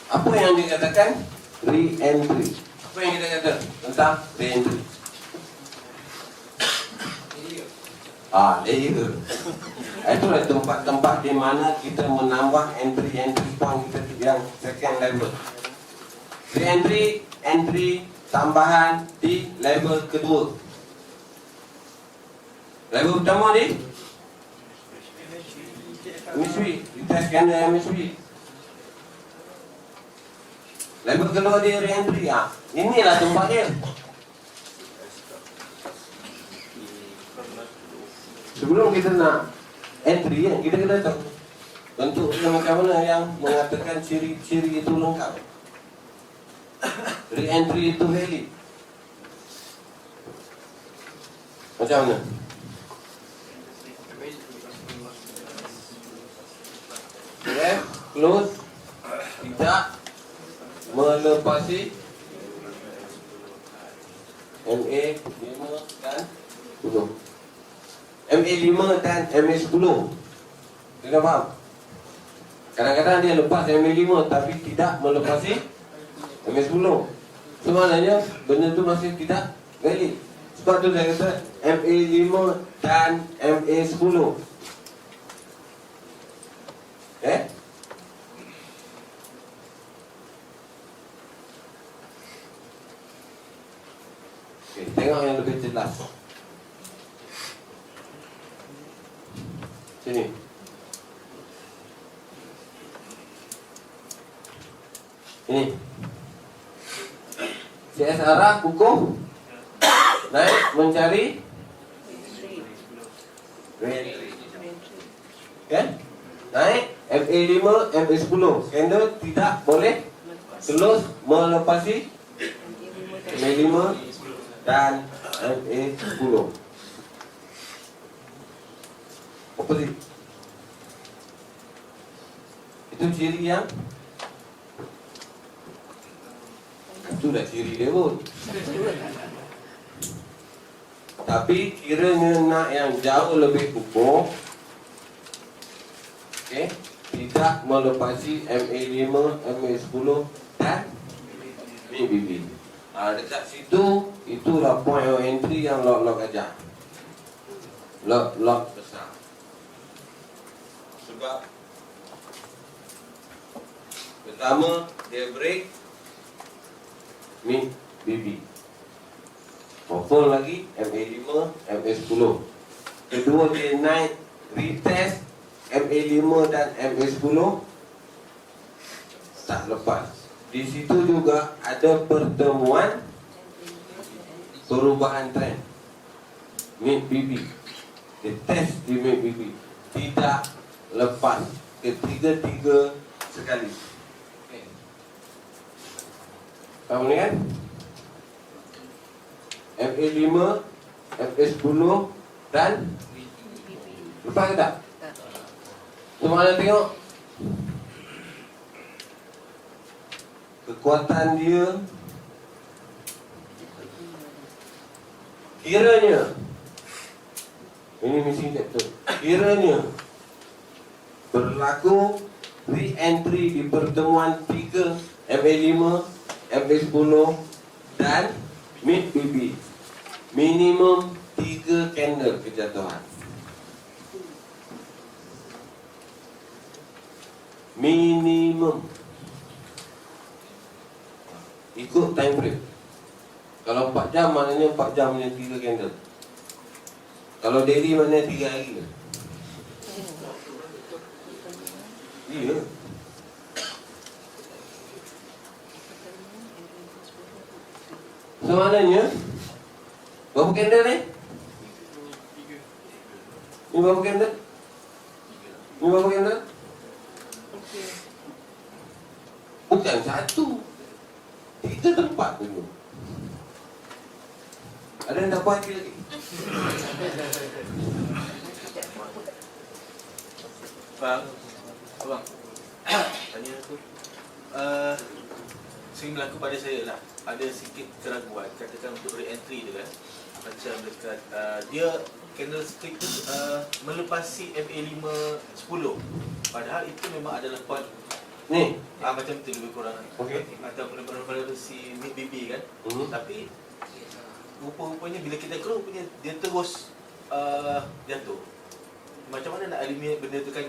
Apa yang dikatakan re-entry? Apa yang kita kata tentang re-entry? Layer. Itulah tempat-tempat di mana kita menambah entry point kita yang second level. Re-entry tambahan di level kedua. Level pertama ni MSB, kita scanner MSB. Level kedua dia re-entry. Inilah tempat dia. Sebelum kita nak entry, kita kena tahu bentuk macam mana yang mengatakan ciri-ciri itu lengkap. Re-entry itu valid. Macam mana? Okay, close, tidak melepasi MA 5 dan 10. MA 5 dan MA 10. Kita faham? Kadang-kadang dia lepas MA 5 tapi tidak melepasi MA 10. Sebenarnya benda tu masih tidak valid. Sebab tu saya kata MA 5 dan MA 10. Tengok yang lebih jelas. Sini. Ini. CSR kukuh naik mencari re-entry. Kan? Naik MA 5, MA 10. Candle tidak boleh terus melepasi MA 5 dan MA 10. Opposite. Itu ciri yang itu dah ciri dia pun. Tapi kiranya nak yang jauh lebih kukuh, okay, tidak melepasi MA 5, MA 10 dan BBB. Dekat situ, itulah point of entry yang lock aja. Lock besar. Sebab pertama dia break mid BB. Confirm lagi MA 5, MA 10. Kedua dia naik retest MA 5 dan MA 10 tak lepas. Di situ juga ada pertemuan perubahan trend mid BB. Dia test di mid BB, tidak lepas ketiga-tiga sekali. Faham ni kan? MA 5, MA 10 dan lepas ke tak? Semua ada tengok kekuatan dia. Kiranya ini missing chapter. Kiranya berlaku re-entry di pertemuan 3 MA 5, MA 10 dan mid BB. Minimum 3 candle kejatuhan. Minimum. Ikut time frame. Kalau 4 jam maknanya 4 jam punya 3 candle. Kalau daily maknanya 3 hari. Iya. So maknanya berapa candle ni? Ini berapa candle? Ini berapa candle? Bukan satu, 3 tempat dulu. Ada yang tak puas hati lagi? Bang, abang, tanya aku. Sering berlaku pada saya lah. Ada sikit keraguan, katakan untuk re-entry tu kan. Macam dekat, dia candlestick tu melepasi MA 5, 10. Padahal itu memang adalah point Ni. Macam tu lebih kurang. Okey. Atau pada si mid BB kan. Hmm. Tapi rupa-rupanya bila kita keluar punya dia terus jatuh. Macam mana nak eliminate benda tu kan,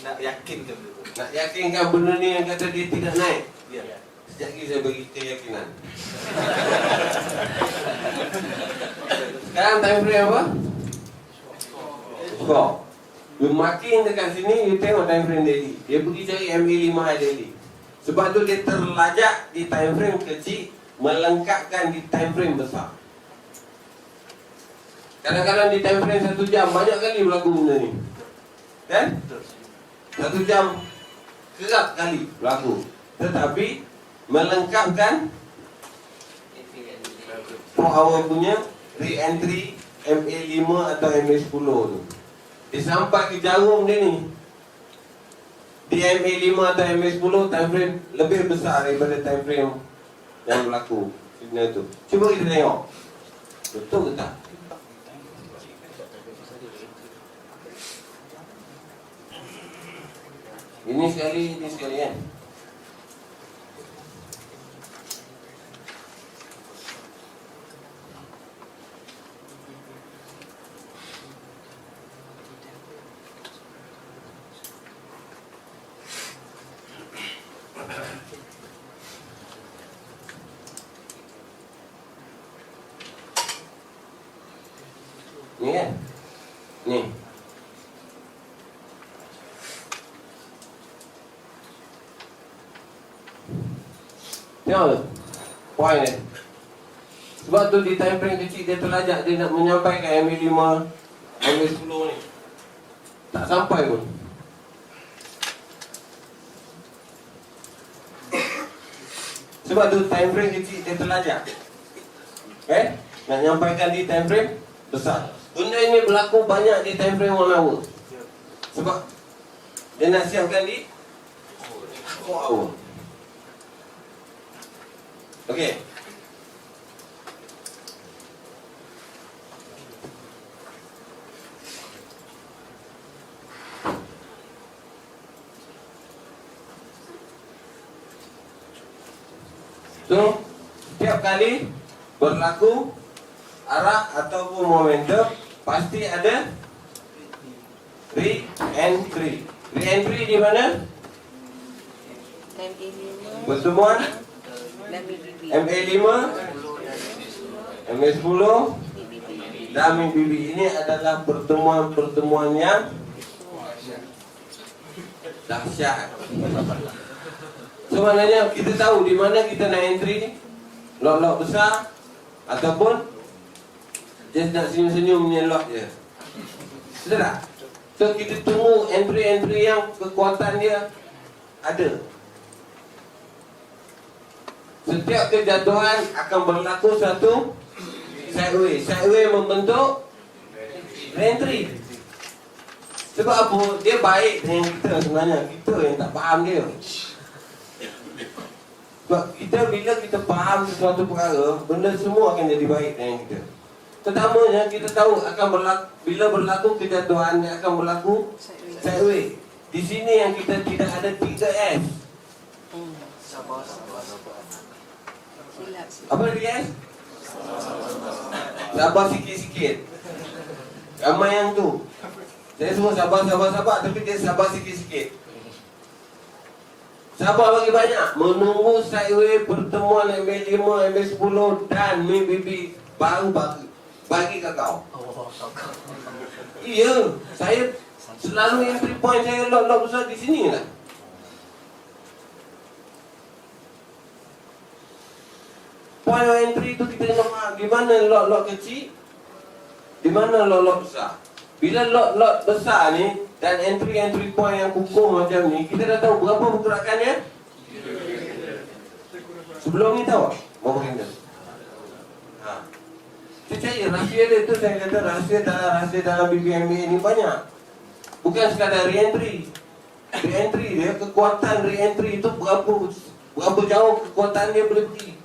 nak yakinkan benda tu. Nak yakinkan benda ni yang kata dia tidak naik. Ya. Sekejap lagi saya bagi keyakinan. Sekarang time frame apa? Skor. You marking dekat sini, you tengok time frame daily. Dia pergi cari MA5 daily. Sebab tu dia terlajak di time frame kecil, melengkapkan di time frame besar. Kadang-kadang di time frame 1 jam, banyak kali berlaku benda ni. Kan? 1 jam, kerap kali berlaku. Tetapi, melengkapkan 4 hour punya re-entry MA5 atau MA10 tu. Dia sampai ke jarum dia ni. Di MA5 atau MA10 time frame lebih besar daripada time frame yang berlaku sebenarnya tu. Cuba kita tengok. Betul ke tak? Ini sekali kan. Ni kan? Ni. Tengok tu. Point dia. Sebab tu di time frame kecil dia terlajak, dia nak menyampaikan MA5, MA10 ni. Tak sampai pun. Sebab tu time frame kecil dia terlajak. Okay? Nak nyampaikan di time frame besar. Benda ini berlaku banyak di time frame 1 hour. Sebab dia nak siapkan di 4 hour. Okey. So, setiap kali berlaku arah ataupun momentum, pasti ada re-entry. Re-entry di mana? Pertemuan MA5, MA10 dan MBB. Ini adalah pertemuan-pertemuan yang dahsyat. Sebenarnya kita tahu di mana kita nak entry, lot-lot besar ataupun just nak senyum-senyum punya lot je. Betul tak? So kita tunggu entry-entry yang kekuatan dia ada. Setiap kejatuhan akan berlaku satu sideway. Sideway membentuk re-entry. Sebab apa? Dia baik dengan kita sebenarnya. Kita yang tak faham dia. Sebab kita bila kita faham sesuatu perkara, benda semua akan jadi baik dengan kita. Pertamanya kita tahu akan berlaku, bila berlaku kejatuhan dia akan berlaku sideway. Di sini yang kita tidak ada 3S. Apa dia S? Sabar sikit-sikit. Ramai yang tu. Saya semua sabar, tapi dia sabar sikit-sikit. Sabar bagi banyak. Menunggu sideway pertemuan MA5, MA10 dan MBB baru bagi kat kau. Iya, saya selalu entry point saya lot-lot besar di sini lah. Point of entry tu kita tengok di mana lot-lot kecil, di mana lot-lot besar. Bila lot-lot besar ni dan entry point yang kukuh macam ni, kita dah tahu berapa pergerakannya. Sebelum ni tahu berapa candle. Saya cari rahsia dia tu, saya kata rahsia dalam BBMA ni banyak. Bukan sekadar re-entry. Re-entry dia, kekuatan re-entry itu berapa jauh kekuatan dia boleh pergi.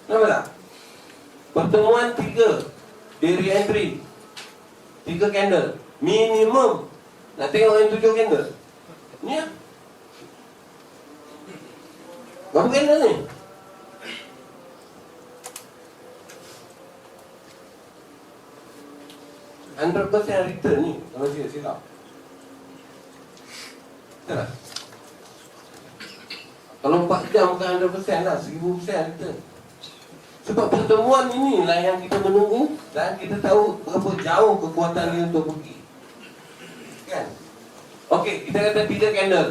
Nampak tak? Pertemuan 3 di re-entry 3 candle minimum. Nak tengok yang 7 candle. Ni ya. Berapa kena ni? Hundred percent return ni kalau saya silap. Betul tak? Kalau 4 jam bukan 100% lah, 1000% return. Sebab pertemuan inilah yang kita menunggu dan kita tahu berapa jauh kekuatan dia untuk pergi. Kan? Okey, kita kata 3 candle.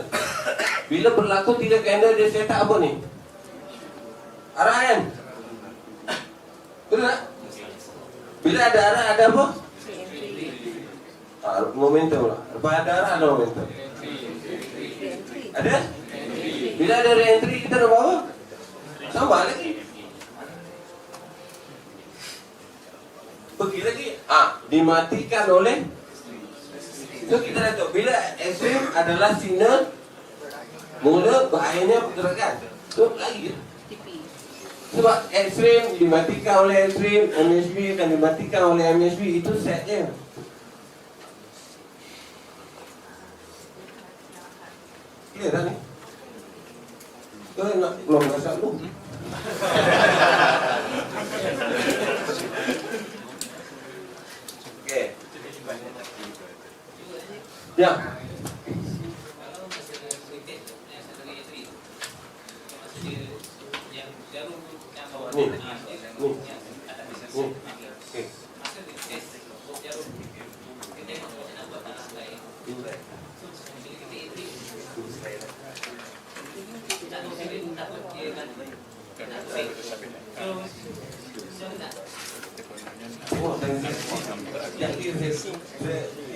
Bila berlaku 3 candle, dia set up apa ni? Arah kan? Betul tak? Bila ada arah, ada apa? Momentum lah. Lepas ada arah, ada momentum. Ada? Bila ada re-entry, kita nak buat apa? Sama lagi. Pergi lagi. Dimatikan oleh. So kita dah tahu bila ekstrim adalah signal mula bahayanya pergerakan. So lagi. Sebab ekstrim dimatikan oleh ekstrim, MSB akan dimatikan oleh MSB, itu set je. Clear dah ni? Kau nak belum masak dulu? Okey. Ya. Ni. Okey.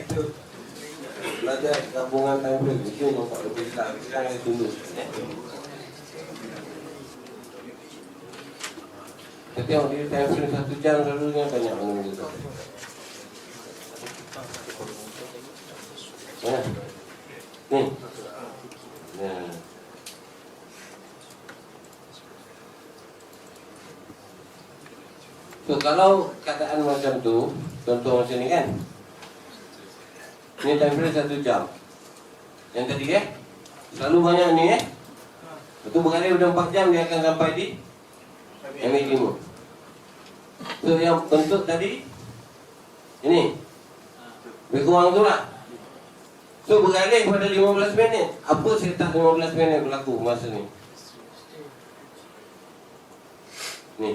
Itu belajar gabungan time frame itu nampak lebih jelas. Sekarang saya tunggu. Setiap dia time frame 1 jam selalunya banyak menunggu. Ni. Nah. So kalau keadaan macam tu, contoh macam ni kan, ni time frame 1 jam. Yang tadi selalu banyak ni betul berkali udah 4 jam dia akan sampai di MA5. So yang bentuk tadi ini lebih kurang tu lah. So beralih pada 15 minit. Apa setup 15 minit berlaku masa ni? Ni.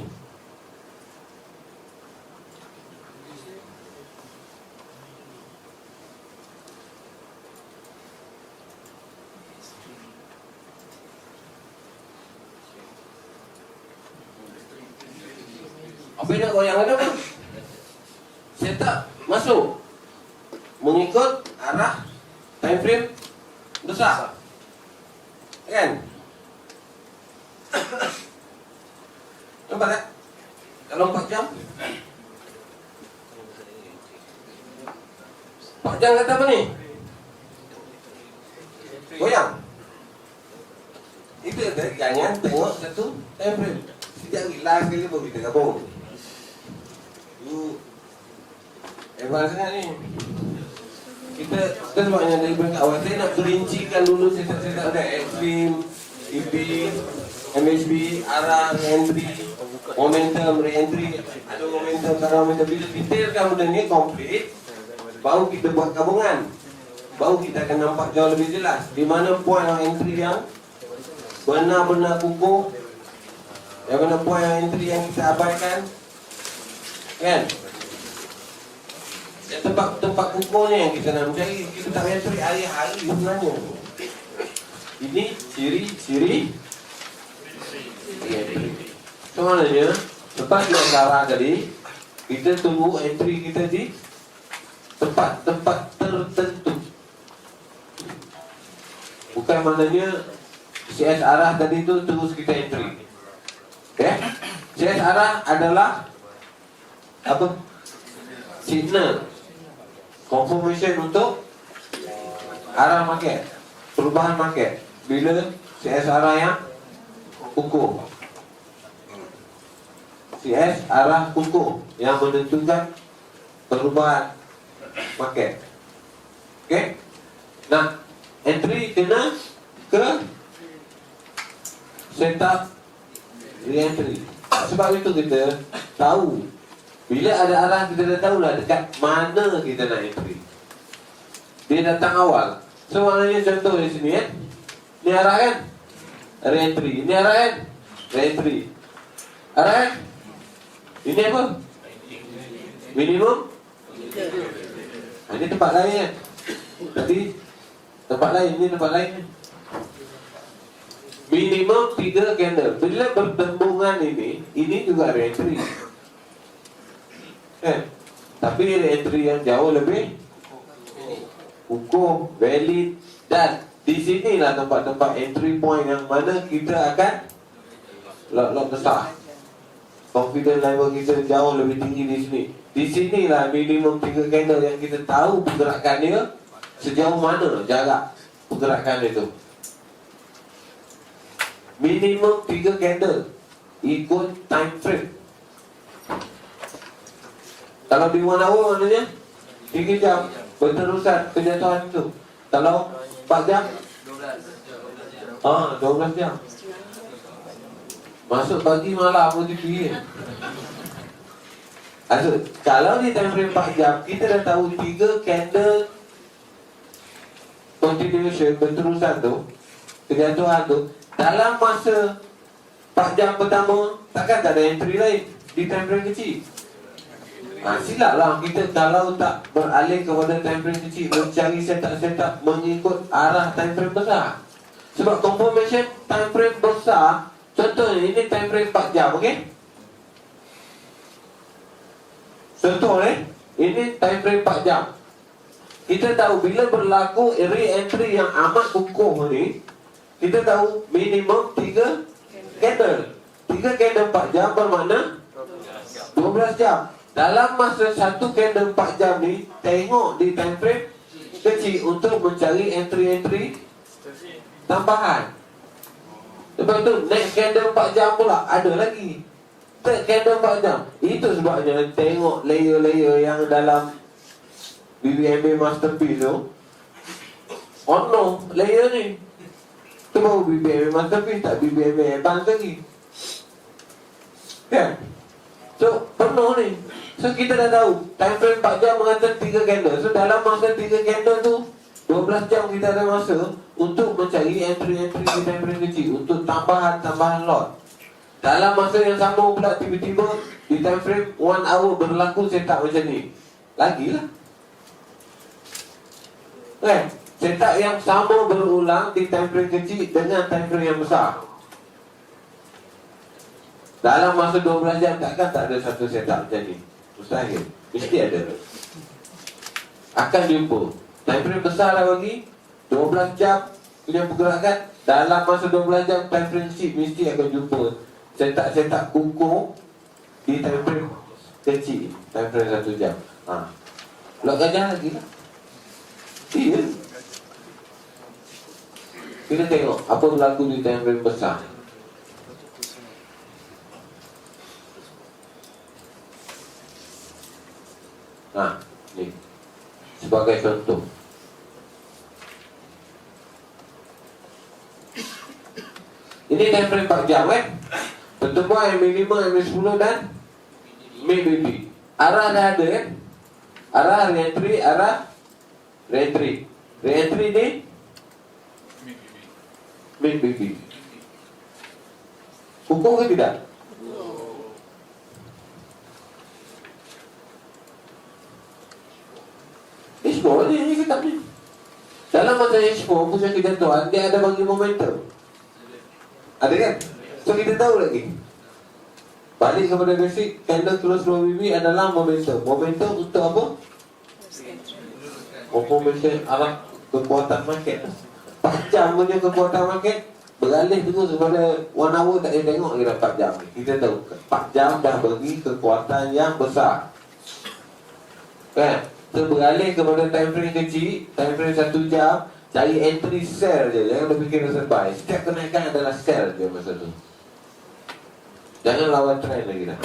Apa nak goyang ada apa? Setup masuk mengikut arah time frame besar. Kan? Nampak tak? Kalau 4 jam 4 jam kata apa ni? Goyang. Itu jangan tengok satu time frame. Sekejap lagi, last kali baru kita gabung. Advance sangat ni. Kita sebabnya dari peringkat awal saya nak perincikan dulu setup-setup ada extreme, EP, MSB, arah, re-entry, momentum, re-entry, ada momentum, cara momentum. Bila detailkan benda ni complete, baru kita buat gabungan. Baru kita akan nampak jauh lebih jelas di mana point of entry yang benar-benar kukuh, yang mana point of entry yang kita abaikan. Kan? Tempat kukuh ni yang kita nak mencari. Kita tak payah cari hari-hari sebenarnya. Ini ciri so maknanya lepas dia arah tadi, kita tunggu entry kita di tempat-tempat tertentu. Bukan maknanya CS arah tadi tu terus kita entry. Okay? CS arah adalah apa? Signal confirmation untuk arah market, perubahan market. Bila CS arah yang kukuh, CS arah kukuh yang menentukan perubahan market. Okay? Nah, entry kena ke setup re-entry. Sebab itu kita tahu bila ada arah, kita dah tahulah dekat mana kita nak entry. Dia datang awal. So maknanya contoh di sini kan, ni arah kan, re-entry. Ini arah kan, re-entry. Arah kan, ini apa? Minimum. Ini tempat lain kan. Tadi tempat lain, ini tempat lain kan. Minimum 3 candle. Bila bertembungan ini juga re-entry. Tapi re-entry yang jauh lebih hukum, valid. Dan di sinilah tempat-tempat entry point yang mana kita akan lot besar. Confidence level kita jauh lebih tinggi di sini. Di sinilah minimum 3 candle yang kita tahu pergerakan dia sejauh mana jarak pergerakan itu. Minimum 3 candle ikut time frame. Kalau di 1 hour maknanya 3 jam berterusan kejatuhan itu. Kalau 4 jam 12 jam. Masuk pagi malam pun pergi. Kalau di time frame 4 jam, kita dah tahu 3 candle continuation berterusan tu, kejatuhan tu, dalam masa 4 jam pertama takkan tak ada entry lain di time frame kecil. Silaplah kita kalau tak beralih kepada time frame kecil, mencari setup mengikut arah time frame besar. Sebab confirmation time frame besar, contohnya ini time frame 4 jam, okey? Contoh ini time frame 4 jam. Kita tahu bila berlaku re-entry yang amat kukuh ni, kita tahu minimum 3 candle. 3 candle 4 jam bermakna 12 jam. Dalam masa 1 candle 4 jam ni, tengok di time frame kecil untuk mencari entry-entry tambahan. Lepas tu next candle 4 jam pula ada lagi. Third candle 4 jam. Itu sebabnya tengok layer-layer yang dalam BBMA Masterpiece tu. Oh no, layer ni tu baru BBMA Masterpiece, tak BBMA Advance lagi. Kan? So penuh ni. So kita dah tahu time frame 4 jam mengatakan 3 candle. So dalam masa 3 candle tu 12 jam kita ada masa untuk mencari entry-entry di time frame kecil, untuk tambahan lot. Dalam masa yang sama pula tiba-tiba di time frame 1 hour berlaku setup macam ni. Lagilah. Setup yang sama berulang di time frame kecil dengan time frame yang besar. Dalam masa 12 jam takkan tak ada satu setup macam ni. Mustahil. Mesti ada. Akan jumpa. Time frame besar lah bagi 12 jam punya pergerakan. Dalam masa 12 jam time frame kecil mesti akan jumpa setup kukuh di time frame kecil, time frame 1 jam. Log gajah lagi lah. Iya. Kita tengok apa berlaku di time frame besar. Ni sebagai contoh. Ini time frame 4 jam pertemuan MA5, MA10 dan MABB. Arah dah ada kan? Arah re-entry, arah re-entry. Re-entry ni MABB. Hukum ke tidak? H4 ni kitab ni. Dalam masa H4 pusat kejatuhan, dia ada bagi momentum. Ada kan? So kita tahu lagi. Balik kepada basic, candle close 2 BB adalah momentum. Momentum untuk apa? Momentum arah kekuatan market. 4 jam punya kekuatan market beralih terus kepada 1 hour, tak boleh tengok lagi dah 4 jam ni. Kita tahu 4 jam dah bagi kekuatan yang besar. Kan? So beralih kepada time frame kecil, time frame 1 jam, cari entry sell je, jangan berfikir pasal buy. Setiap kenaikan adalah sell je masa tu. Jangan lawan trend lagi dah.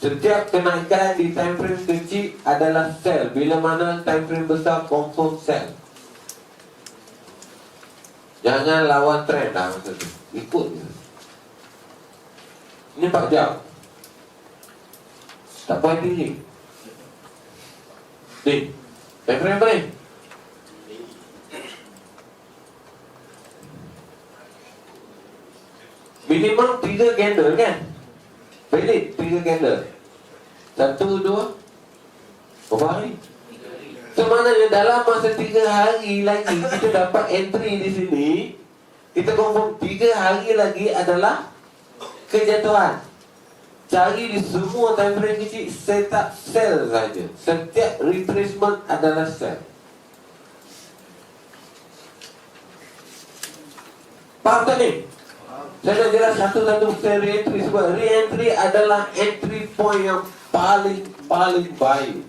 Setiap kenaikan di time frame kecil adalah sell. Bila mana time frame besar confirm sell. Jangan lawan trend dah masa tu. Ikut je. Ini 4 jam. Tak puas tinggi. Ni, time frame apa ni? Minimum 3 candle kan? Valid 3 candle. 1, 2 berapa hari? So maknanya dalam masa 3 hari lagi kita dapat entry di sini. Kita confirm 3 hari lagi adalah kejatuhan. Cari di semua time frame kecil, set up sell saja. Setiap retracement adalah sell. Faham tak ni? Saya nak jelas satu-satu re-entry. Sebab re-entry adalah entry point yang paling baik.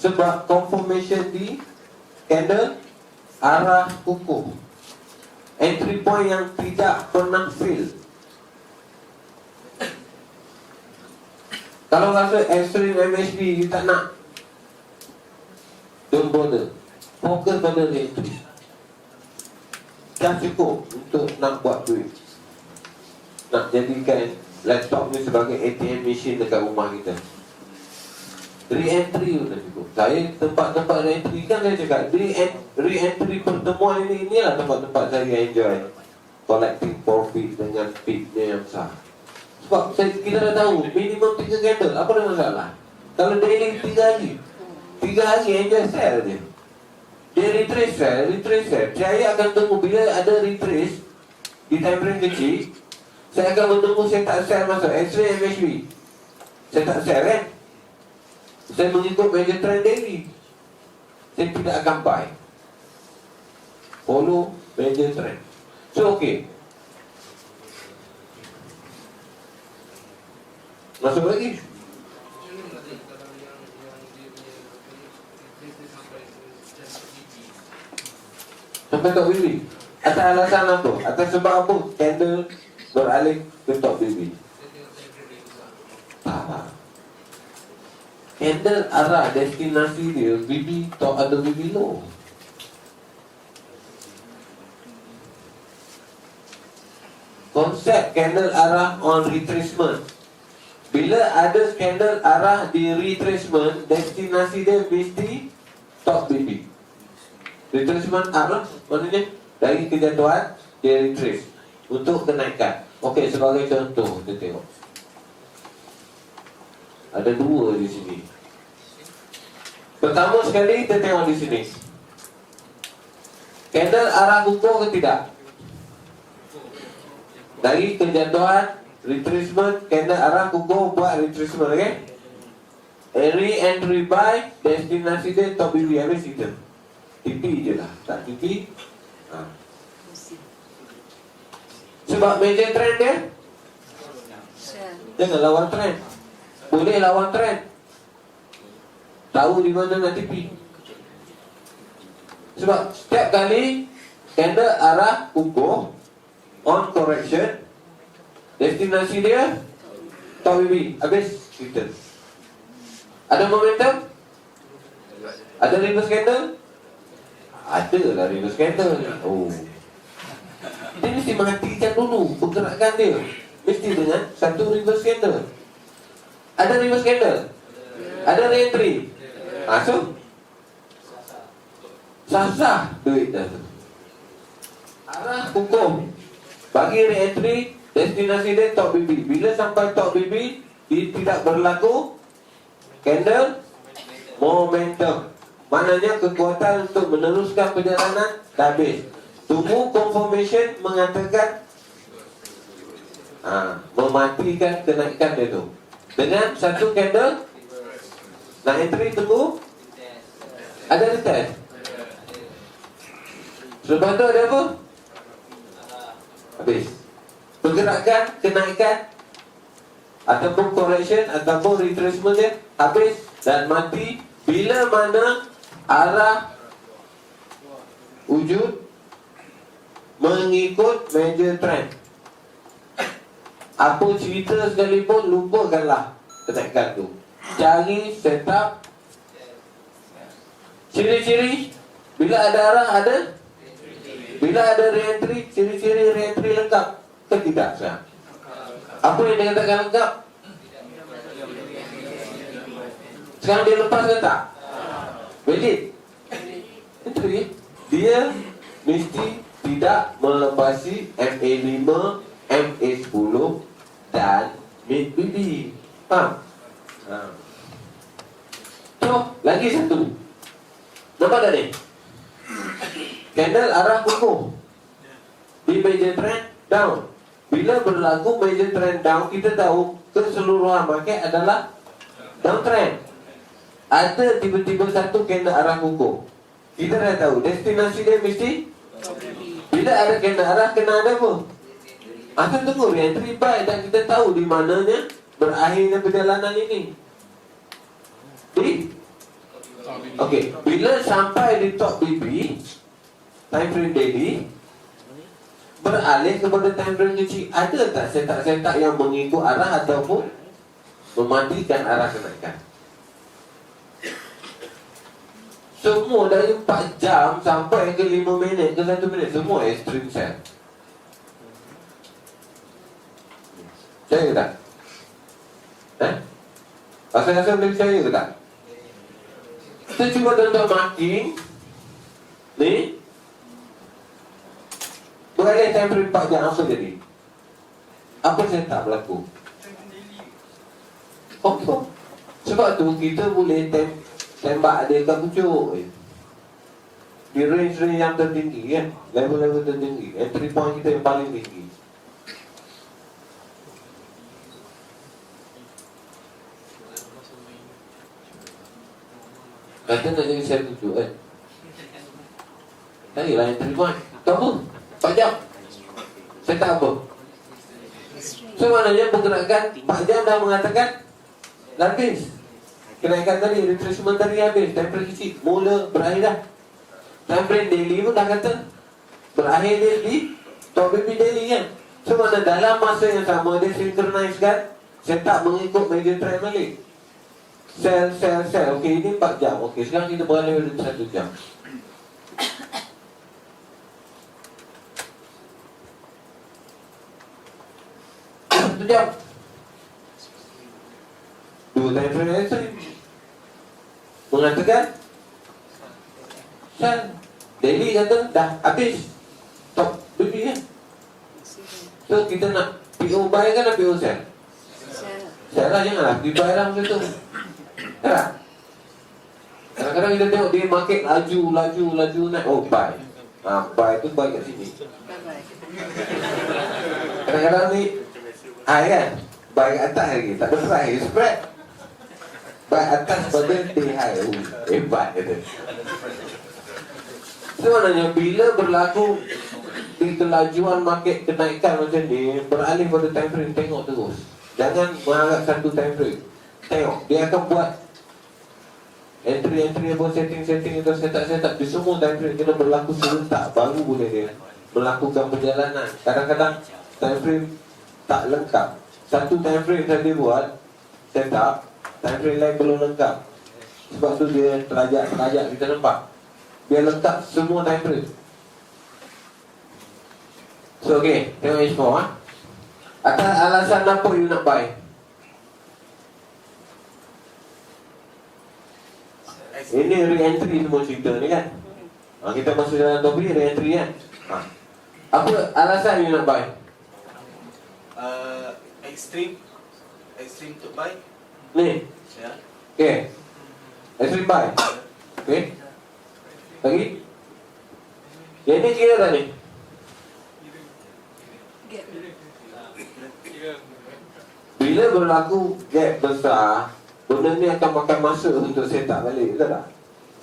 Sebab confirmation di candle arah kukuh. Entry point yang tidak pernah fail. Kalau rasa extreme MSB you tak nak, don't bother. Fokus pada re-entry. Dah cukup untuk nak buat duit. Nak jadikan laptop ni sebagai ATM machine dekat rumah kita. Re-entry pun dah cukup. Saya tempat-tempat re-entry kan saya cakap re-entry pertemuan ini, inilah tempat-tempat saya enjoy collecting profit dengan peaknya yang besar. Sebab kita dah tahu minimum 3 candle, apa dah masalah? Kalau daily 3 hari 3 hari enjoy sell je. Dia retrace sell. Saya akan tunggu bila ada retrace di time frame kecil. Saya akan menunggu saya tak sell masuk X-ray MHB. Saya tak sell kan? Saya mengikut major trend daily. Saya tidak akan buy. Follow major trend. So okay. Masuk lagi. Sampai top BB. Atas alasan apa? Atas sebab apa? Candle beralih ke top BB. Tak. Candle arah destinasi dia BB top atau BB low. Konsep candle arah on retracement. Bila ada candle arah di retracement, destinasi dia mesti top BB. Retracement arah maknanya dari kejatuhan dia retrace untuk kenaikan. Okey, sebagai contoh kita tengok. Ada 2 di sini. Pertama sekali kita tengok di sini. Candle arah kukuh ke tidak? Dari kejatuhan retracement, candle arah kukuh buat retracement, okey? Re-entry buy, destinasi dia top BB. Habis kita TP je lah. Tak TP sebab major trend dia jangan lawan trend. Boleh lawan trend, tahu di mana nak TP. Sebab setiap kali candle arah kukuh on correction, destinasi dia top BB. Habis kita ada momentum, ada reverse candle. Ada lah reverse candle. Oh, dia mesti matikan dulu pergerakan dia. Mesti dengan satu reverse candle. Ada reverse candle, ada re-entry. So sah-sah duit dah tu. Arah hukum bagi re-entry, destinasi dia top BB. Bila sampai top BB, dia tidak berlaku candle momentum. Maknanya kekuatan untuk meneruskan perjalanan dah habis. Tunggu confirmation mengatakan mematikan kenaikan dia tu. Dengan satu candle nak entry, tunggu ada retest. Lepas tu ada apa? Habis. Pergerakan kenaikan ataupun correction ataupun retracement dia habis dan mati bila mana arah wujud mengikut major trend. Apa cerita sekalipun, lupakanlah kenaikan tu. Cari setup. Ciri-ciri bila ada arah, ada Bila ada re-entry, ciri-ciri re-entry lengkap ke tidak? Sekarang? Apa yang dikatakan lengkap? Sekarang dia lepas ke tak? Valid? Entry. Dia mesti tidak melepasi MA5, MA10 dan mid-BB. Faham? So, lagi satu. Nampak tak ni? Candle arah kukuh di major trend down. Bila berlaku major trend down, kita tahu keseluruhan market adalah downtrend. Ada tiba-tiba satu candle arah kukuh, kita dah tahu destinasi dia mesti. Bila ada candle arah, kena ada apa? Akan tunggu re-entry buy dan kita tahu di mananya berakhirnya perjalanan ini. Okey, bila sampai di top BB, time frame daily, beralih kepada time frame kecil, ada tak setak-setak yang mengikut arah ataupun mematikan arah kenaikan? Semua dari 4 jam sampai ke 5 minit ke 1 minit, semua extreme sell. Percaya ke tak? Rasa-rasa boleh percaya ke tak? Kita cuba tuan-tuan marking ni, beralih time frame 4 jam, apa jadi? Apa setup berlaku? Confirm. Sebab tu kita boleh tembak dia kat pucuk di range-range yang tertinggi kan, level-level tertinggi, entry point kita yang paling tinggi. Kata nak jadi saya pucuk kan, carilah entry point. Tahu apa? 4 jam saya tak apa. So maknanya pergerakan 4 jam dah mengatakan dah habis. Kenaikan tadi, retracement tadi habis. Time frame kecil, mula berakhir dah. Time frame daily pun dah kata berakhir dia di top BB daily kan. So mana dalam masa yang sama dia synchronize kan, setup mengikut major trend balik. Sell. Okey, ini 4 jam. Okey, sekarang kita beralih pada 1 jam. Jam 2 time frame extreme mengatakan sell. Daily kata dah habis top BB kan. So kita nak PO buy kan, nak PO sell? Sell lah, janganlah di buy lah macam tu. Tak? Kadang-kadang kita tengok dia market laju naik, oh buy. Buy tu buy kat sini. Kadang-kadang ni high kan, buy kat atas lagi, tak ada price, spread. Buy atas pada day high, hebat kata. Sebenarnya bila berlaku di kelajuan market kenaikan macam ni, beralih pada time frame, tengok terus. Jangan mengharap satu time frame. Tengok, dia akan buat entry apa, setting atau setup di semua time frame kena berlaku serentak, baru boleh dia melakukan perjalanan. Kadang-kadang time frame tak lengkap, satu time frame saja buat setup, time frame lain belum lengkap. Sebab tu dia terajak kita nampak. Biar lengkap semua time frame. So okay, tengok H4 atas alasan apa you nak buy? Ini re-entry semua cerita ni kan. Kita masuk dalam topik re-entry kan. Apa alasan you nak buy? Extreme to buy. Ni. Ya. Okay. Extreme buy. Okay. Lagi? Yang ni kira tak ni? Bila berlaku gap besar, benda ni akan makan masa untuk setup balik, betul tak?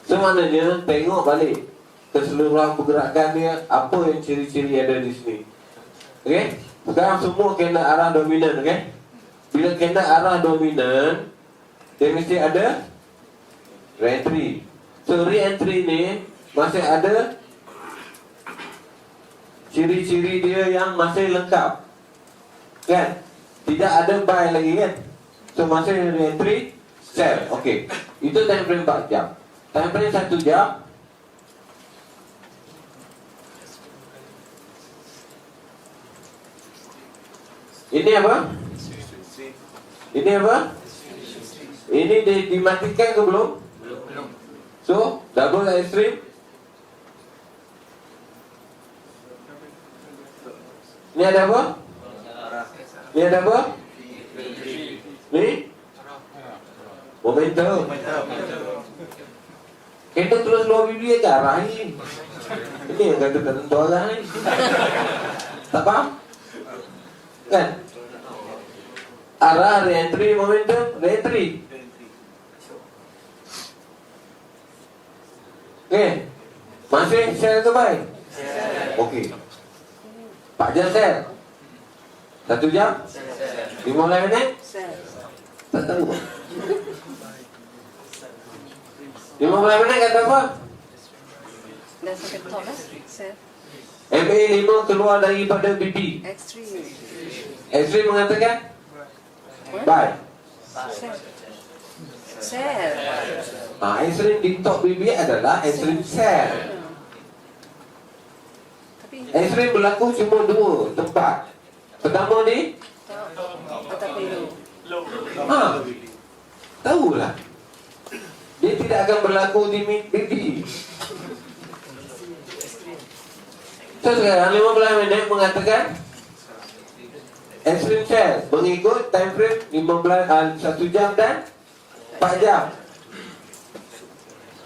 So maknanya tengok balik keseluruhan pergerakan dia, apa yang ciri-ciri ada di sini. Okay? Sekarang semua kena arah dominan, okay? Bila kena arah dominan, dia mesti ada re-entry. So re-entry ni masih ada ciri-ciri dia yang masih lengkap, kan? Tidak ada buy lagi kan? So masih re-entry, sell. Okay, itu time frame 4 jam. Time frame 1 jam, Ini apa? Ini apa? Ini dimatikan ke belum? So, double extreme. Ini ada apa? Ini ada apa? Ini? Momentum. Kita terus luar bibir ke arah ini. Ini yang kata tentu arah ni. Tak faham? Kan? Arah re-entry momentum, re-entry. Okay. Masih share ke baik? Okey. 4 jam share. 1 jam? 15 minit? Tak tahu. 15 minit kata apa? Dah sampai top dah. Set. MA5 keluar daripada BB. Extreme. Extreme mengatakan? Bye. Set. Set. Extreme di top BB adalah extreme cell. Tapi Extreme berlaku cuma 2 tempat. Pertama di atau pilu. tahulah. Dia tidak akan berlaku di mid BB. So sekarang 15 minit mengatakan extreme cell mengikut time frame 1 jam dan 4 jam.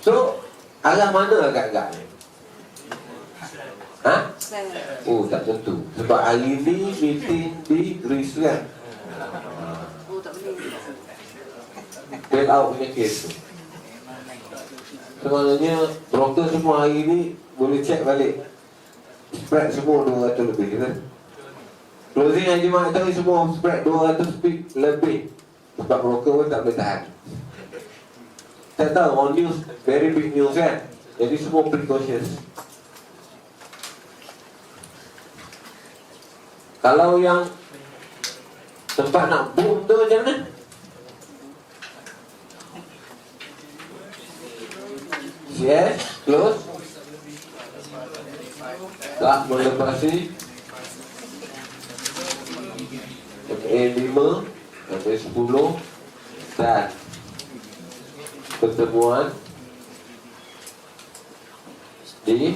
So arah mana agak-agak ni? Ha? Set. Oh tak tentu. Sebab hari ni meeting di Greece kan. Oh tak boleh. Bail out punya kes tu. Sebenarnya broker semua hari ni boleh check balik. Spread semua 200 lebih kan. Closing hari Jumaat tadi semua spread 200 pip lebih. Sebab broker pun tak boleh tahan. Tak tahu on news, very big news kan. Jadi semua precautious. Kalau yang tempat nak boom tu macam mana? Yes, close. Tak melepasi. A5 sampai 10 dan pertemuan di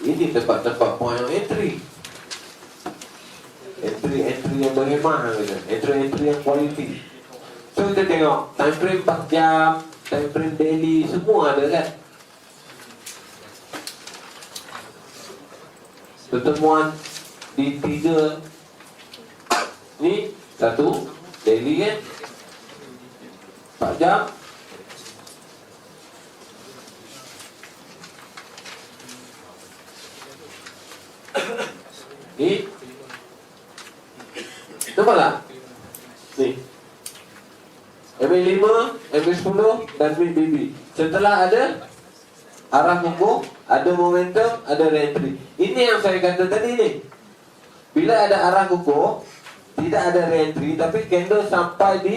ini tempat-tempat point of entry. Entry yang berhemah gitu. Entry yang quality. So kita tengok time frame 4 jam, time frame daily semua ada kan. Pertemuan di 3 ni 1 daily kan 4 jam. Ni nampak tak? Ni MA5, MA10 dan BB. Setelah ada arah kukuh, ada momentum, ada re-entry. Ini yang saya kata tadi ni. Bila ada arah kukuh, tidak ada re-entry, tapi candle sampai di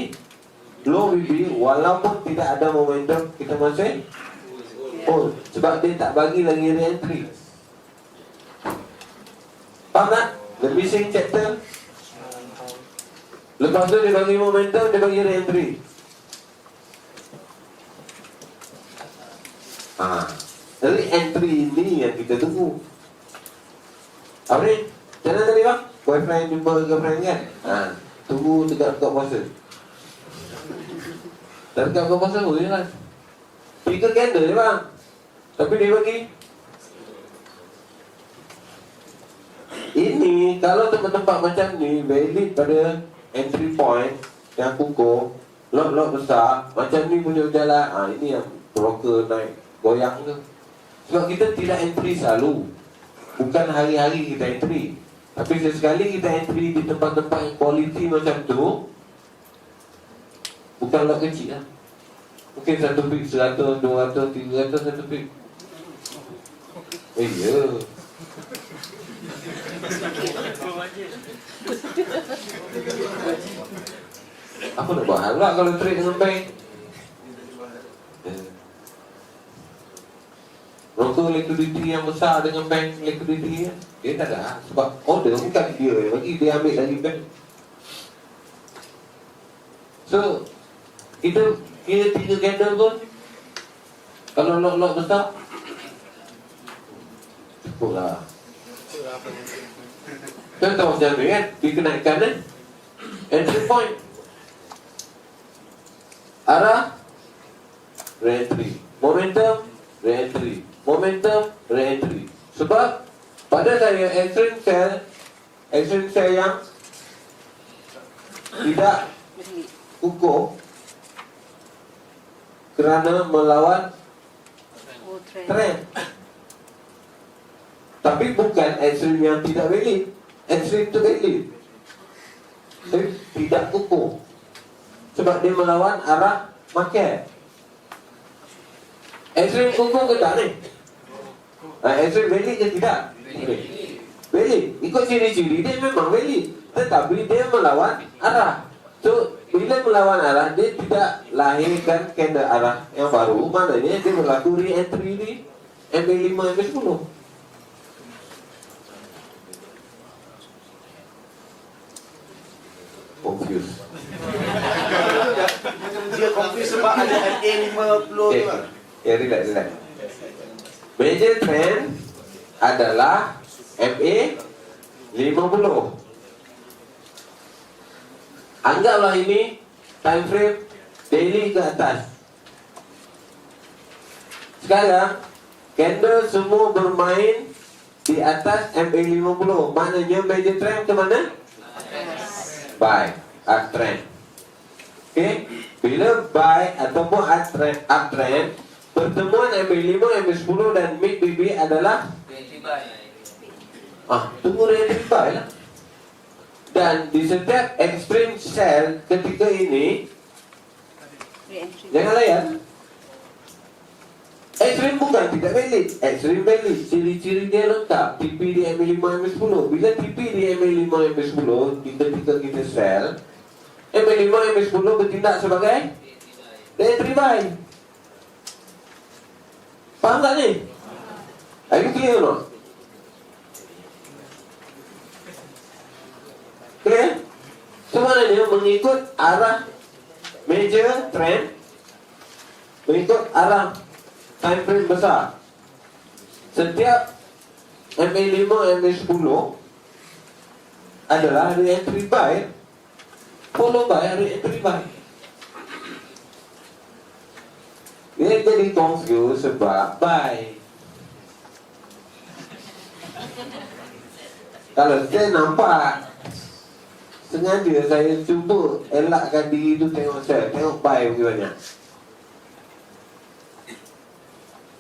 low BB, walaupun tidak ada momentum, kita masih hold. Sebab dia tak bagi lagi re-entry. Faham tak? Lebih sing chapter. Lepas tu dia bagi momentum, dia bagi re-entry. Re-entry ini yang kita tunggu. Apa ni? Macam mana tadi bang? Boyfriend jumpa girlfriend kan? Tunggu dekat buka puasa. Dan dekat buka puasa boleh lah. 3 candle je bang. Tapi dia bagi. Ini kalau tempat-tempat macam ni valid pada entry point yang kukuh, lot-lot besar, macam ni punya berjalan. Ini yang broker naik goyang tu. Sebab kita tidak entry selalu. Bukan hari-hari kita entry. Tapi sesekali kita entry di tempat-tempat yang quality macam tu. Bukan lot kecil lah. Mungkin 1 pip 100, 200, 300, 1 pip. Ya. Apa nak buat hal lah kalau trade dengan bank? ke liquidity yang besar dengan bank liquidity? Dia tak ada. Sebab order bukan dia yang bagi, dia ambil dari bank. So, kita kira 3 candle pun, kalau lot-lot besar, cukup lah. Contoh macam ni kan, dikenaikkan kan, entry point, arah, re-entry, momentum, re-entry, momentum, re-entry. Sebab pada saya extreme sell yang tidak Beli. kukuh kerana melawan Oh, trend. trend. Tapi bukan ekstrim yang tidak valid. Ekstrim itu valid. Tapi tidak kukuh. Sebab dia melawan arah market. Ekstrim kukuh ke tak ni? Ekstrim valid ke tidak? Valid. Ikut ciri-ciri dia memang valid. Tetapi dia melawan arah. So, bila melawan arah, dia tidak lahirkan candle arah yang baru. Maknanya dia berlaku re-entry di MA5, MA10. Confused. Dia confuse sebab ada MA50 tu kan. Relax. Major trend adalah MA50. Anggaplah ini time frame daily ke atas. Sekarang candle semua bermain di atas MA50. Maknanya major trend ke mana? Buy, uptrend. Okay, bila buy ataupun uptrend, pertemuan MA5, MA10 dan mid BB adalah tunggu re-entry buy lah. Dan di setiap extreme sell ketika ini, Re-entry. jangan layan. Extreme bukan tidak valid, extreme valid. Ciri-ciri dia lengkap. TP di MA5, MA10. Bila TP di MA5, MA10, ketika kita sell, MA5, MA10 bertindak sebagai re-entry buy. Faham tak ni? Are you clear or not? Clear? Sebenarnya mengikut arah major trend, mengikut arah time frame besar. Setiap MA5, MA10 adalah re-entry buy, follow by re-entry buy. Dia jadi confused sebab buy. Kalau saya nampak, sengaja saya cuba elakkan diri tu tengok saya, tengok buy bagaimana.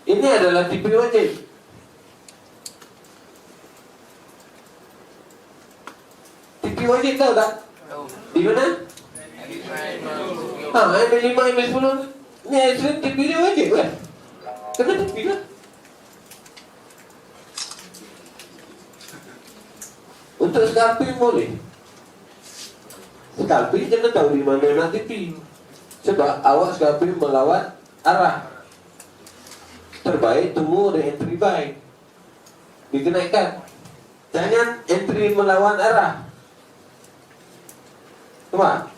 Ini adalah TP wajib. TP wajib tahu tak? Di mana? MA5, MA10. Ni extreme TP dia wajib kan? Kena TP lah. Untuk scalping boleh. Scalping kena tahu di mana nak TP. Sebab awak scalping melawan arah. Terbaik tunggu re-entry buy. Dikenaikkan. Jangan entry melawan arah. Cuma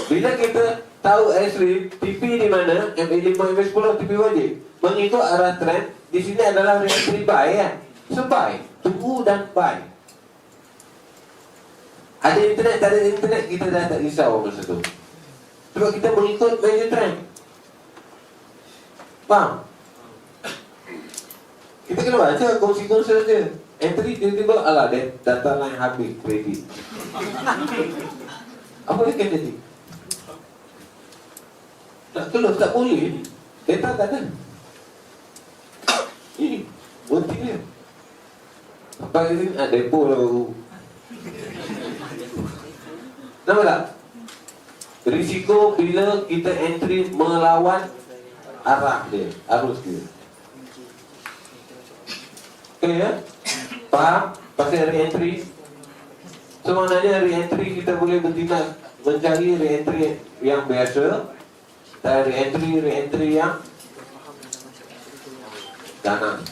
bila kita tahu extreme TP di mana, MA5, MA10 TP wajib. Mengikut arah trend, di sini adalah re-entry buy kan. So buy, tunggu dan buy. Ada internet, tak ada internet, kita dah tak risau masa tu. Sebab kita mengikut major trend. Faham? Kita kena baca kongsi-kongsi saja. Entry tiba-tiba, alah data line habis kredit. Apa yang akan jadi? Nak keluar tak boleh. Data tak ada. Ini bunting dia. Apa ini? Depo lah baru. Nampak tak? Risiko bila kita entry melawan arah dia, arus dia. Clear? Faham? Pasal re-entry. So maknanya re-entry kita boleh bertindak mencari re-entry yang biasa dan re-entry yang ganas.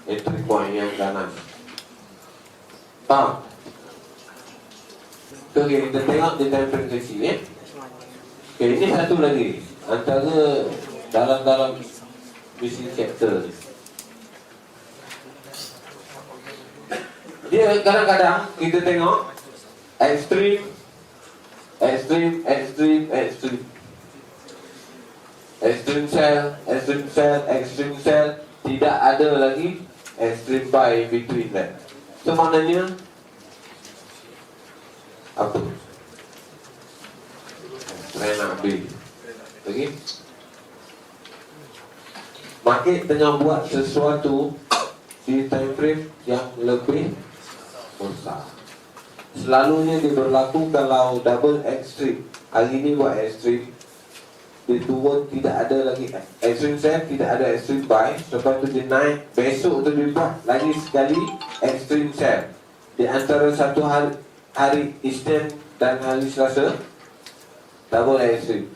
entry point yang kanan. Faham? Okay, kita tengok di time frame kecil ya. Okay, ini satu lagi antara dalam business chapter. Dia kadang-kadang kita tengok extreme sell, tidak ada lagi extreme buy in between that. So maknanya apa? Trend ambil. Okay? Market tengah buat sesuatu di time frame yang lebih besar. Selalunya dia berlaku kalau double extreme. Hari ini buat extreme, dia turun, tidak ada lagi extreme sell, tidak ada extreme buy. Lepas tu dia naik, besok tu dia buat lagi sekali extreme sell. Di antara satu hari Isnin dan hari Selasa, double extreme.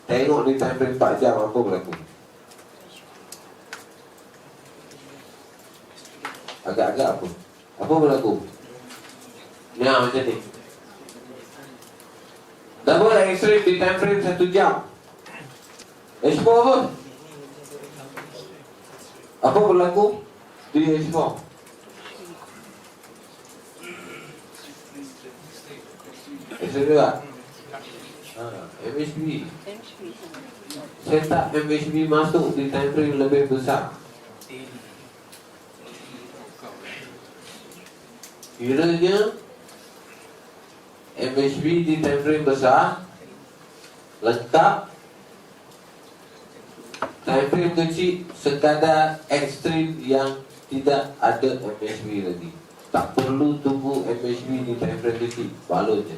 Tengok di time frame 4 jam apa berlaku. Agak-agak apa? Apa berlaku? Ni macam ni. Double extreme di time frame 1 jam. H4 apa? Apa berlaku di H4? Extreme juga? MHB. Setup MHB masuk di time frame lebih besar. Kiranya MHB di time frame besar, lengkap. Time frame kecil sekadar ekstrim yang tidak ada MHB lagi. Tak perlu tunggu MHB di time frame kecil, balut je.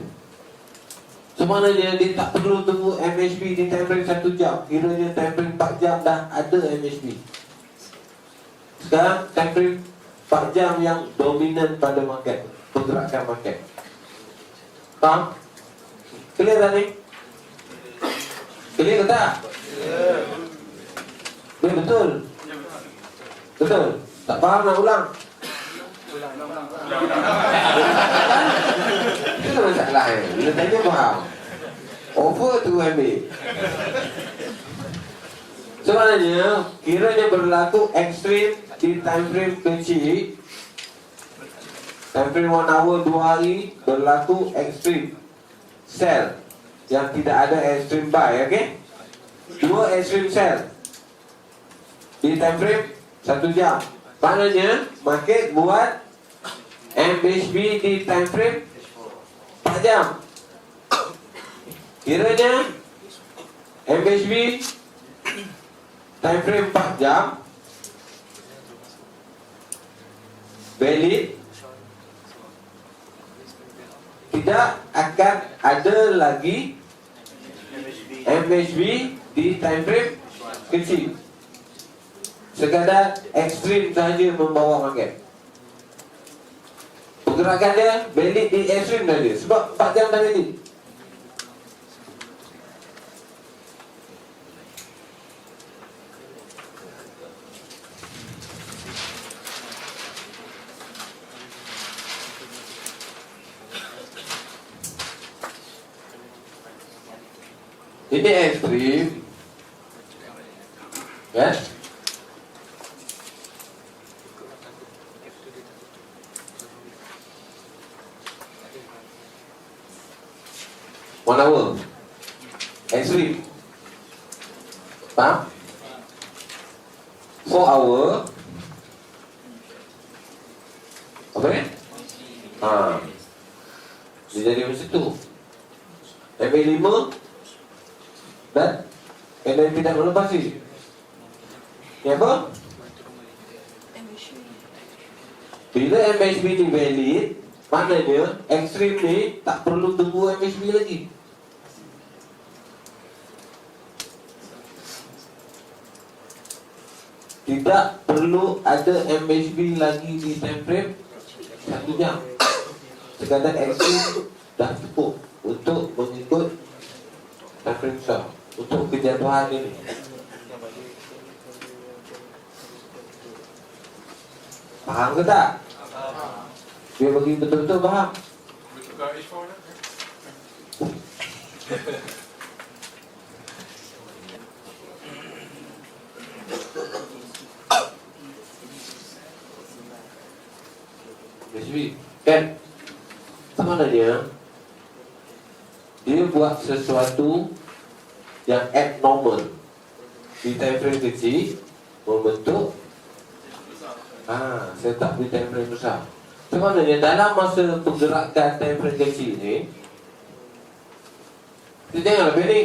Sebenarnya dia tak perlu tunggu MHB di time frame 1 jam. Kiranya time frame 4 jam dah ada MHB. Sekarang time frame 4 jam yang dominan pada market, pergerakan market. Faham? Clear tak ni? Clear ke tak? Ya, betul? Betul? Tak faham nak ulang? Itu masalah ya. Bila tanya faham, over tu ambil. Sebenarnya kiranya berlaku ekstrim di time frame kecil. Time frame 1 hour 2 hari berlaku ekstrim sell yang tidak ada ekstrim buy. Okay? 2 ekstrim sell di time frame 1 jam. Maknanya market buat MHB di time frame 4 jam. Kiranya MHB time frame 4 jam valid, tidak akan ada lagi MHB di time frame kecil. Sekadar ekstrim sahaja membawa market. Pergerakan dia valid di ekstrim sahaja. Sebab 4 jam dah valid. Ini ekstrim, kan? One hour, ekstrim, faham? 4 hour, apa ni? Dia jadi macam tu. MA5 dan yang tidak melepasi. Ni apa? Bila MHB ni valid, maknanya ekstrim ni tak perlu tunggu MHB lagi. Tidak perlu ada MHB lagi di time frame 1 jam. Sekadar ekstrim dah cukup untuk mengikut time frame besar, untuk kejatuhan ini. Faham ke tak? Dia bagi betul-betul faham. Bertukar H4 dah. Jadi, kan? Sebenarnya dia buat sesuatu yang abnormal di time frame kecil membentuk setup di time frame besar. Sebenarnya dalam masa pergerakan time frame kecil ni, kita tengok lebih ni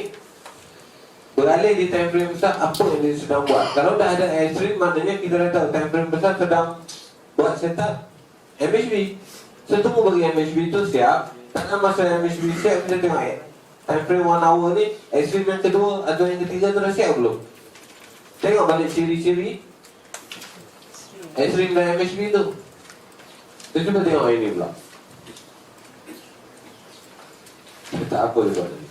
beralih di time frame besar apa yang dia sedang buat. Kalau dah ada extreme, maknanya kita dah tahu time frame besar sedang buat setup MHB. So tunggu bagi MHB tu siap. Dalam masa MHB siap, kita tengok time frame 1 hour ni, extreme yang kedua atau yang ketiga tu dah siap belum? Tengok balik ciri-ciri extreme dan MHB tu. Kita cuba tengok ini pula. Kita apa dia buat tadi?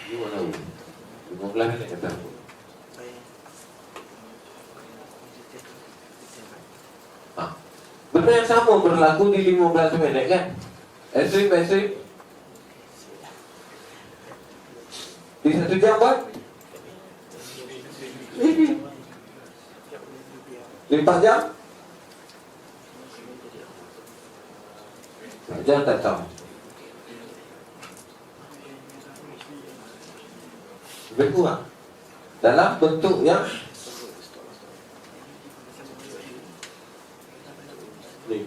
Ini mana tahu? 15 minit kata aku. Benda yang sama berlaku di 15 minit kan? Ekstrim di 1 jam buat 4 jam 4 jam tak tahu. Lebih kurang dalam bentuk yang ni.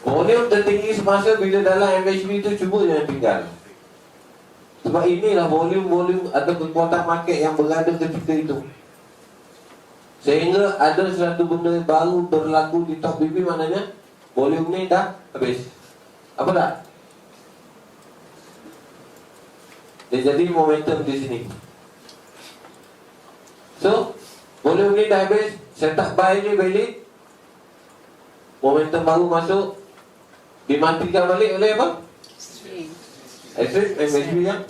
Volume tertinggi semasa bila dalam MHB tu cuba jangan tinggal. Sebab inilah volume atau kekuatan market yang berada ketika itu. Sehingga ada sesuatu benda baru berlaku di top BP, maknanya volume ni dah habis. Apa tak? Dia jadi momentum di sini. So, volume ni dah habis, setup buy ni balik, momentum baru masuk, dimatikan balik oleh apa? Extreme MHB yang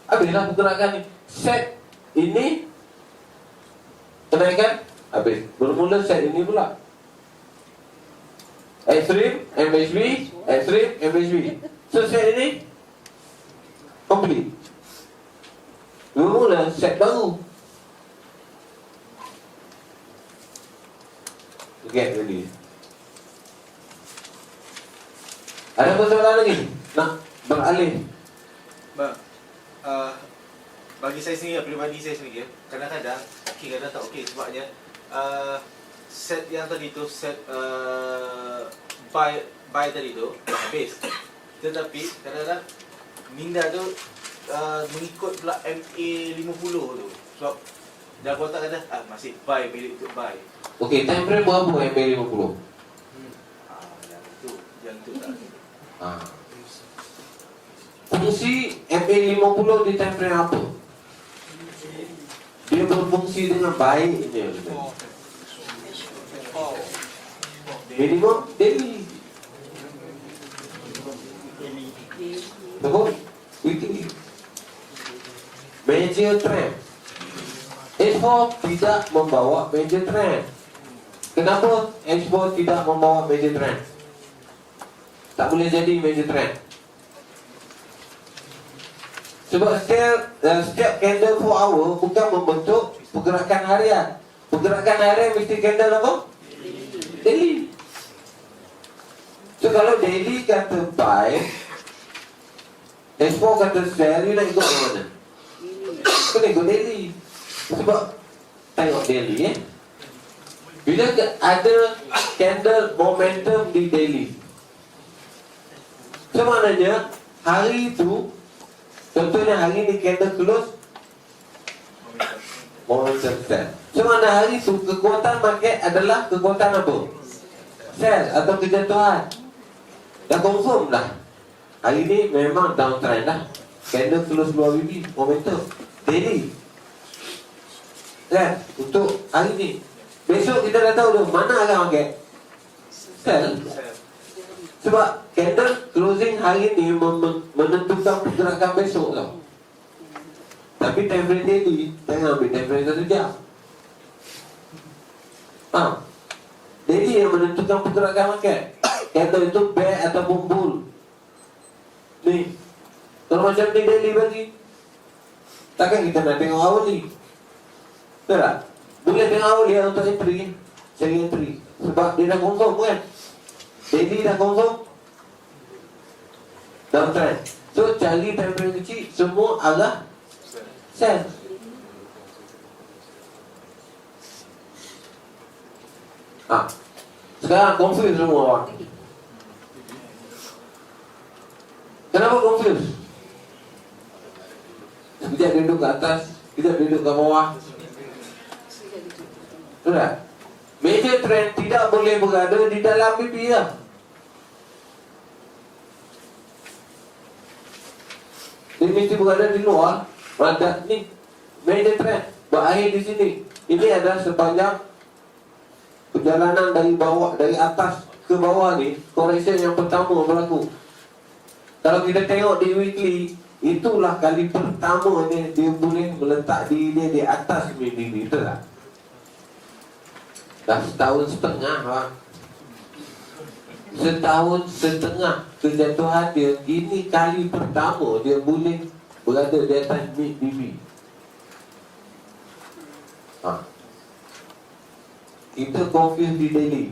habislah pergerakan ni. Set ini kenaikan, habis. Bermula set ini pula. Extreme MHB, extreme MHB. So set ini complete. Bermula set baru. Get ready. Ada persoalan lagi? Nak beralih? Bang, bagi saya sendiri, pribadi saya sendiri, kadang-kadang okey, kadang tak okey. Sebabnya set yang tadi tu, set buy tadi tu habis. Tetapi kadang-kadang minda tu mengikut pula MA50 tu. Sebab dalam kotak kata masih buy, pilih untuk buy. Okey, time frame berapa MA50? Yang tu tak. Fungsi MA50 di time frame apa? Dia berfungsi dengan baiknya. Minimum daily. Betul? Weekly. Major trend. H4 tidak membawa major trend. Kenapa H4 tidak membawa major trend? Tak boleh jadi major trend. Sebab setiap candle 4 hour bukan membentuk pergerakan harian. Pergerakan harian mesti candle apa? Daily. So kalau daily kata buy, H4 kata sell, you nak ikut yang mana? Kena ikut daily. Sebab tengok daily bila ada candle momentum di daily, so maknanya hari itu, contohnya hari ni candle close momentum sell. So mana hari itu kekuatan market adalah kekuatan apa? Sell atau kejatuhan. Dah confirm dah. Hari ni memang downtrend dah. Candle close 2 BB momentum daily. Kan? Untuk hari ni. Besok kita dah tahu dah mana arah market. Sell. Sebab candle closing hari ni menentukan pergerakan besok tau. Tapi time frame daily, jangan ambil time frame 1 jam. Daily yang menentukan pergerakan market. Candle itu bear ataupun bull. Ni, kalau macam ni daily bagi, takkan kita nak tengok hourly. Betul tak? Boleh tengok hourly untuk entry, cari entry. Sebab dia dah confirm kan. Daily dah confirm downtrend. So cari time frame kecil, semua arah sell. Sekarang confuse semua orang. Kenapa confuse? Sekejap duduk ke atas, sekejap duduk ke bawah. Betul tak? Major trend tidak boleh berada di dalam BP lah. Dia mesti berada di luar. Pada ni major trend berakhir di sini. Ini adalah sepanjang perjalanan dari bawah, dari atas ke bawah ni, correction yang pertama berlaku. Kalau kita tengok di weekly, itulah kali pertama dia boleh meletak diri dia di atas mini. Betul tak? Dah setahun setengah lah. Setahun setengah kejatuhan dia, ini kali pertama dia boleh berada di atas mid BB. Kita confuse di daily.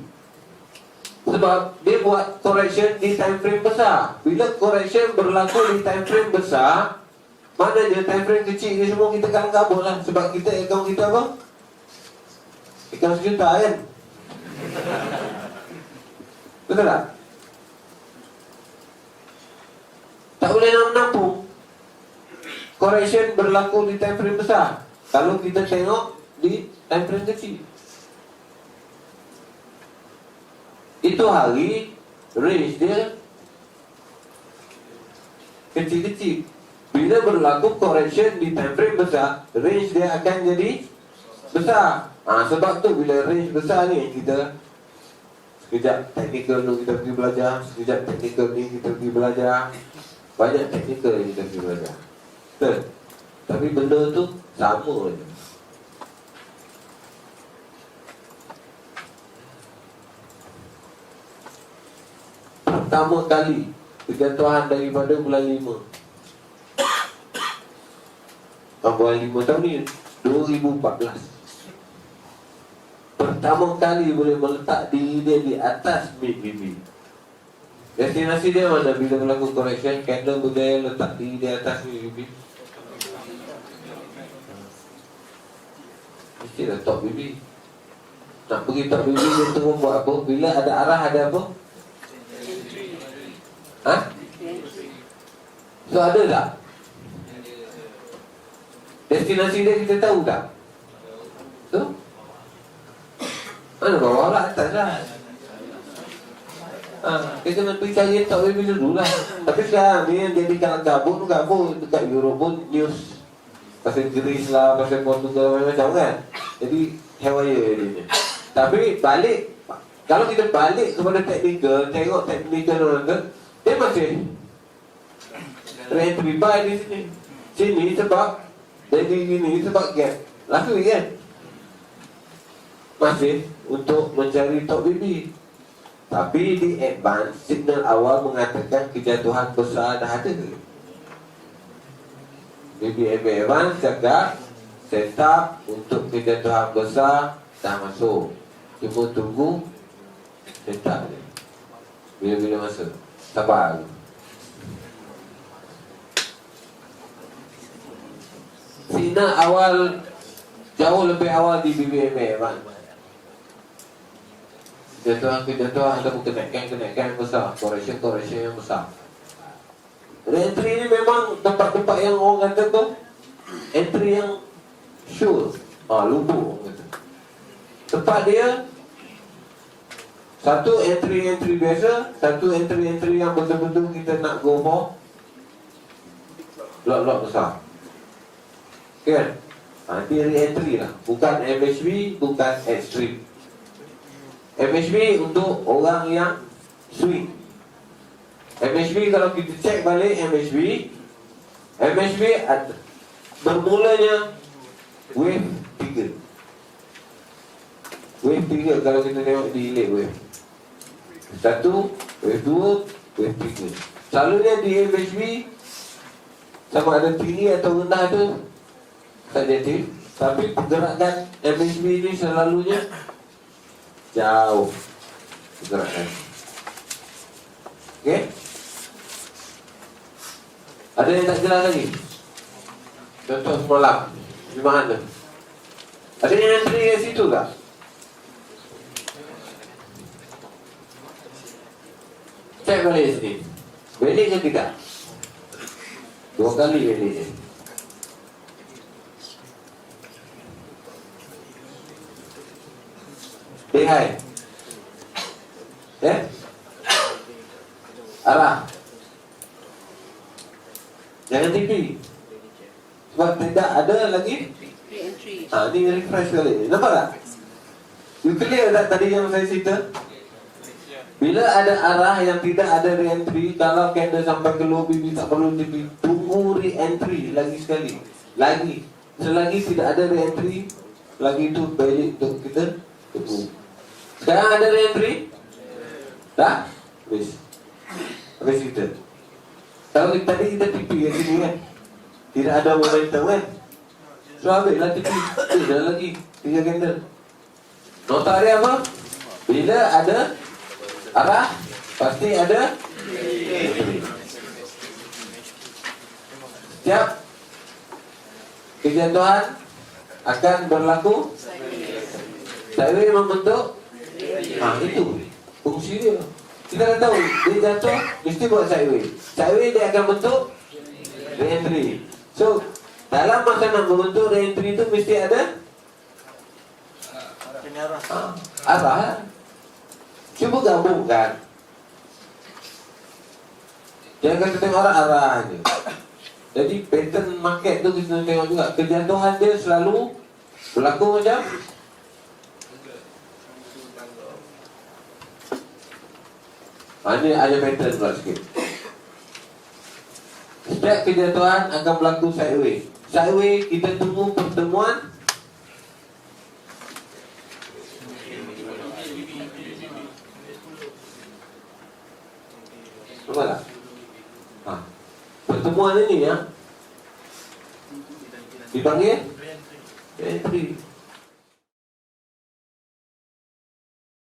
Sebab dia buat correction di time frame besar. Bila correction berlaku di time frame besar, maknanya time frame kecil ni semua kita akan kabur lah. Sebab kita account kita apa? Account sejuta kan? Betul tak? Tak boleh nak menampung correction berlaku di time frame besar kalau kita tengok di time frame kecil. Itu hari range dia kecil-kecil. Bila berlaku correction di time frame besar, range dia akan jadi besar. Sebab tu bila range besar ni, kita sekejap technical ni kita pergi belajar, sekejap technical ni kita pergi belajar. Banyak technical yang kita pergi belajar. Betul? Tapi benda tu sama je. Pertama kali kejatuhan daripada bulan 5. Bulan 5 tahun ni 2014. Pertama kali boleh meletak diri dia di atas mid BB. Destinasi dia mana bila berlaku correction? Candle berjaya letak diri di atas mid BB. Mesti dah top BB. Nak pergi top BB dia turun buat apa? Bila ada arah ada apa? So ada tak? Destinasi dia kita tahu tak? So mana bawah lah, atas lah. Kita nak pergi cari top BB dulu lah. Tapi sekarang ni yang jadi kalau gabung dekat Europe pun news pasal Greece lah, pasal Portugal macam-macam kan. Jadi haywire dia ni. Tapi balik, kalau kita balik kepada technical, tengok technical orang tu, dia masih entry buy di sini. Sini sebab jadi gini sebab gap. Laku kan? Masih untuk mencari top BB. Tapi di advance signal awal mengatakan kejatuhan besar dah ada. BBM advance cakap setup untuk kejatuhan besar dah masuk. Cuma tunggu setup je. Bila-bila masa. Sabar. Signal awal jauh lebih awal di BBM advance. Kejatuhan ataupun kenaikan besar, correction yang besar. Entry ni memang tempat-tempat yang orang kata tu entry yang sure, lubuk orang kata. Tempat dia satu entry biasa, satu entry yang betul-betul kita nak go for lot besar. Kan? Dia re-entry lah, bukan MHB, bukan extreme. MHB untuk orang yang swing. MHB kalau kita cek balik MHB ada, bermulanya wave 3. Wave 3 kalau kita tengok di delay wave. 1, wave 2, wave 3. Selalunya di MHB sama ada tinggi atau rendah tu saja. Tapi pergerakan MHB ini selalunya jauh pergerakan. Okey? Ada yang tak jelas lagi? Contoh semalam di mana? Ada yang entry kat situ tak? Cek balik sini. Balik ke tidak? 2 kali baliknya. Hai. Ya? Arah. Jangan TV. Sebab tidak ada lagi. Re-entry. Ini refresh kali. Nampak tak? You clear tak tadi yang saya cerita? Bila ada arah yang tidak ada re-entry, kalau candle sampai ke low BB tak perlu TV. Tunggu re-entry lagi sekali. Lagi. Selagi tidak ada re-entry, lagi itu balik untuk kita tunggu. Sekarang ada re-entry? Tak? Habis. Habis kita. Kalau tadi kita TP kat sini kan, tidak ada momentum kan. So habislah TP. Dah lagi 3 candle. Nota dia apa? Bila ada arah, pasti ada re-entry. Setiap kejatuhan akan berlaku sideways membentuk. Itu fungsi dia. Kita dah tahu dia jatuh mesti buat sideways. Sideways dia akan bentuk re-entry. So dalam masa nak membentuk re-entry itu mesti ada arah. Cuba gabungkan. Jangan kata tengok arah je. Jadi pattern market tu kita tengok juga. Kejatuhan dia selalu berlaku macam ini ada pattern pula sikit. Setiap kejatuhan akan berlaku sideways. Sideways kita tunggu pertemuan apa tak? Pertemuan ini ya dipanggil entry.